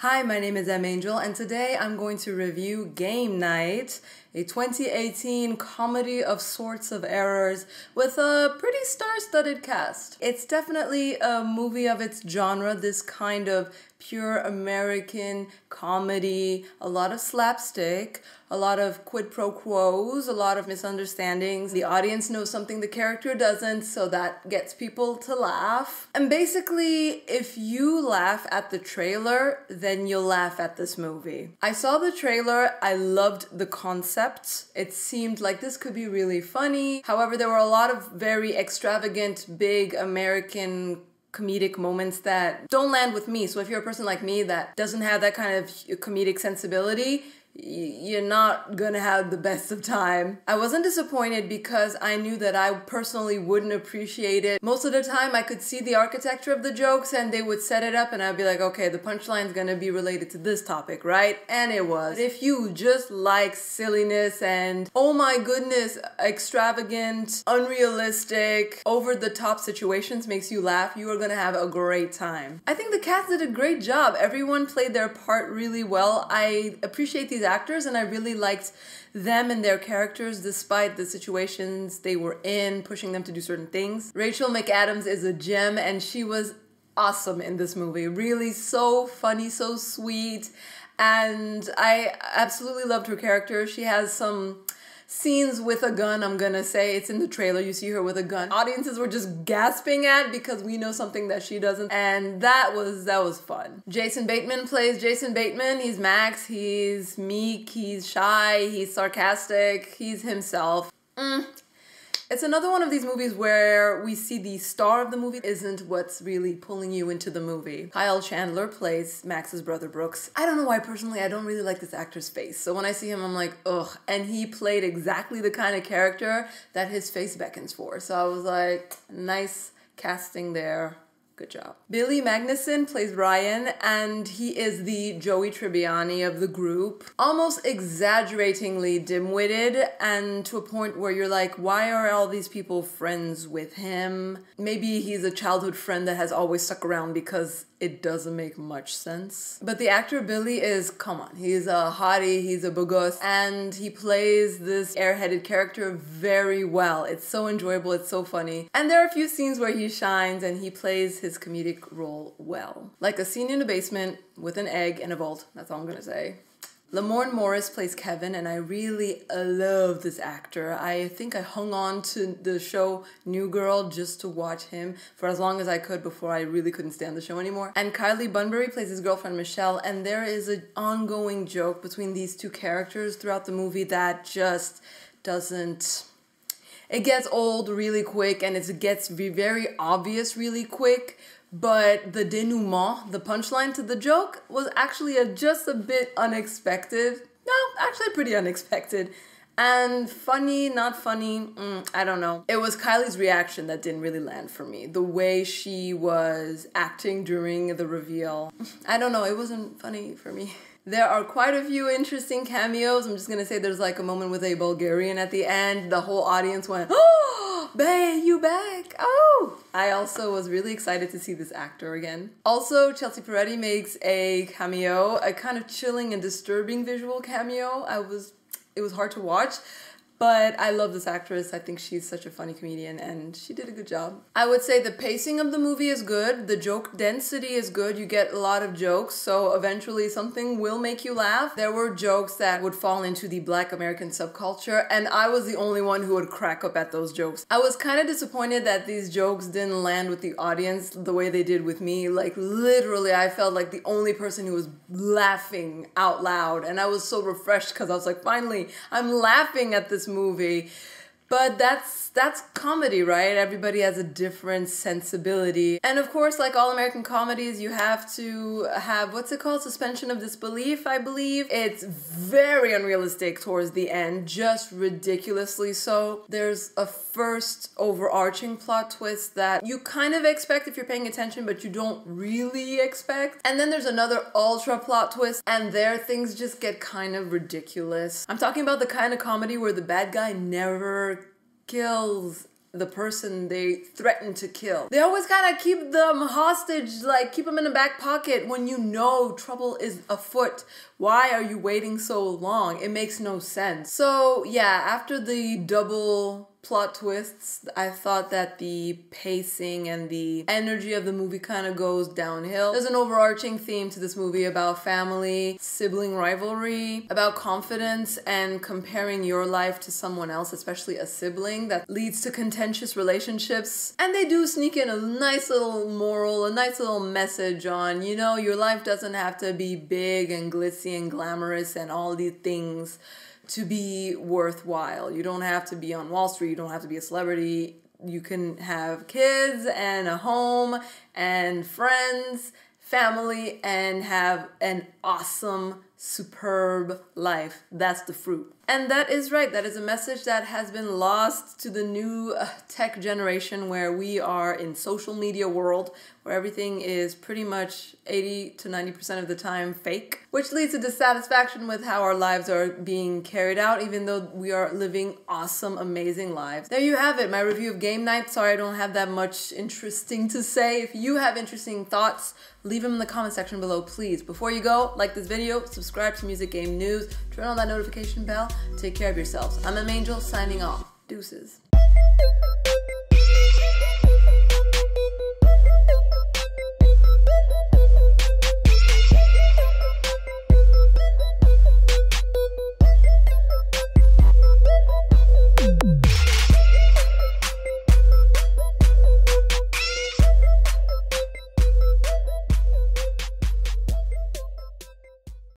Hi, my name is M. Angel, and today I'm going to review Game Night, a 2018 comedy of sorts of errors with a pretty star-studded cast. It's definitely a movie of its genre, this kind of pure American comedy, a lot of slapstick, a lot of quid pro quos, a lot of misunderstandings. The audience knows something the character doesn't, so that gets people to laugh. And basically, if you laugh at the trailer, then you'll laugh at this movie. I saw the trailer, I loved the concept. It seemed like this could be really funny. However, there were a lot of very extravagant, big American comedic moments that don't land with me. So if you're a person like me that doesn't have that kind of comedic sensibility, you're not gonna have the best of time. I wasn't disappointed because I knew that I personally wouldn't appreciate it. Most of the time I could see the architecture of the jokes and they would set it up and I'd be like, okay, the punchline's gonna be related to this topic, right? And it was. But if you just like silliness and, oh my goodness, extravagant, unrealistic, over-the-top situations makes you laugh, you are gonna have a great time. I think the cast did a great job. Everyone played their part really well. I appreciate these actors and I really liked them and their characters despite the situations they were in, pushing them to do certain things. Rachel McAdams is a gem and she was awesome in this movie. Really so funny, so sweet, and I absolutely loved her character. She has some scenes with a gun, I'm gonna say. It's in the trailer, you see her with a gun. Audiences were just gasping at because we know something that she doesn't, and that was fun. Jason Bateman plays Jason Bateman. He's Max, he's meek, he's shy, he's sarcastic, he's himself. It's another one of these movies where we see the star of the movie isn't what's really pulling you into the movie. Chandler plays Max's brother Brooks. I don't know why personally I don't really like this actor's face. So when I see him I'm like, ugh. And he played exactly the kind of character that his face beckons for. So I was like, nice casting there. Good job. Billy Magnussen plays Ryan, and he is the Joey Tribbiani of the group. Almost exaggeratingly dim-witted, and to a point where you're like, why are all these people friends with him? Maybe he's a childhood friend that has always stuck around because it doesn't make much sense. But the actor Billy is, come on, he's a hottie, he's a bogus, and he plays this airheaded character very well. It's so enjoyable, it's so funny. And there are a few scenes where he shines and he plays his comedic role well. Like a scene in a basement with an egg and a vault, that's all I'm gonna say. Lamorne Morris plays Kevin, and I really love this actor. I think I hung on to the show New Girl just to watch him for as long as I could before I really couldn't stand the show anymore. And Kylie Bunbury plays his girlfriend Michelle, and there is an ongoing joke between these two characters throughout the movie that just doesn't... It gets old really quick and it gets very obvious really quick. But the denouement, the punchline to the joke, was actually just a bit unexpected. No, actually pretty unexpected. And funny, not funny, I don't know. It was Kylie's reaction that didn't really land for me. The way she was acting during the reveal. I don't know, it wasn't funny for me. There are quite a few interesting cameos. I'm just gonna say there's like a moment with a Bulgarian at the end. The whole audience went, oh, bae, you back, oh. I also was really excited to see this actor again. Also, Chelsea Peretti makes a cameo, a kind of chilling and disturbing visual cameo. It was hard to watch. But I love this actress. I think she's such a funny comedian and she did a good job. I would say the pacing of the movie is good. The joke density is good. You get a lot of jokes, so eventually something will make you laugh. There were jokes that would fall into the Black American subculture, and I was the only one who would crack up at those jokes. I was kind of disappointed that these jokes didn't land with the audience the way they did with me. Like literally, I felt like the only person who was laughing out loud, and I was so refreshed because I was like, finally, I'm laughing at this movie. But that's comedy, right? Everybody has a different sensibility. And of course, like all American comedies, you have to have, what's it called? Suspension of disbelief, I believe. It's very unrealistic towards the end, just ridiculously so. There's a first overarching plot twist that you kind of expect if you're paying attention, but you don't really expect. And then there's another ultra plot twist, and there things just get kind of ridiculous. I'm talking about the kind of comedy where the bad guy never kills the person they threaten to kill. They always kind of keep them hostage, like keep them in the back pocket when you know trouble is afoot. Why are you waiting so long? It makes no sense. So yeah, after the double plot twists, I thought that the pacing and the energy of the movie kind of goes downhill. There's an overarching theme to this movie about family, sibling rivalry, about confidence and comparing your life to someone else, especially a sibling, that leads to contentious relationships. And they do sneak in a nice little moral, a nice little message on, you know, your life doesn't have to be big and glitzy and glamorous and all these things to be worthwhile. You don't have to be on Wall Street. You don't have to be a celebrity. You can have kids and a home and friends, family, and have an awesome, superb life. That's the fruit. And that is right. That is a message that has been lost to the new tech generation, where we are in social media world, where everything is pretty much 80 to 90% of the time fake, which leads to dissatisfaction with how our lives are being carried out, even though we are living awesome, amazing lives. There you have it, my review of Game Night. Sorry I don't have that much interesting to say. If you have interesting thoughts, leave them in the comment section below, please. Before you go, like this video, subscribe to Music Game News, turn on that notification bell. Take care of yourselves. I'm Angel signing off. Deuces.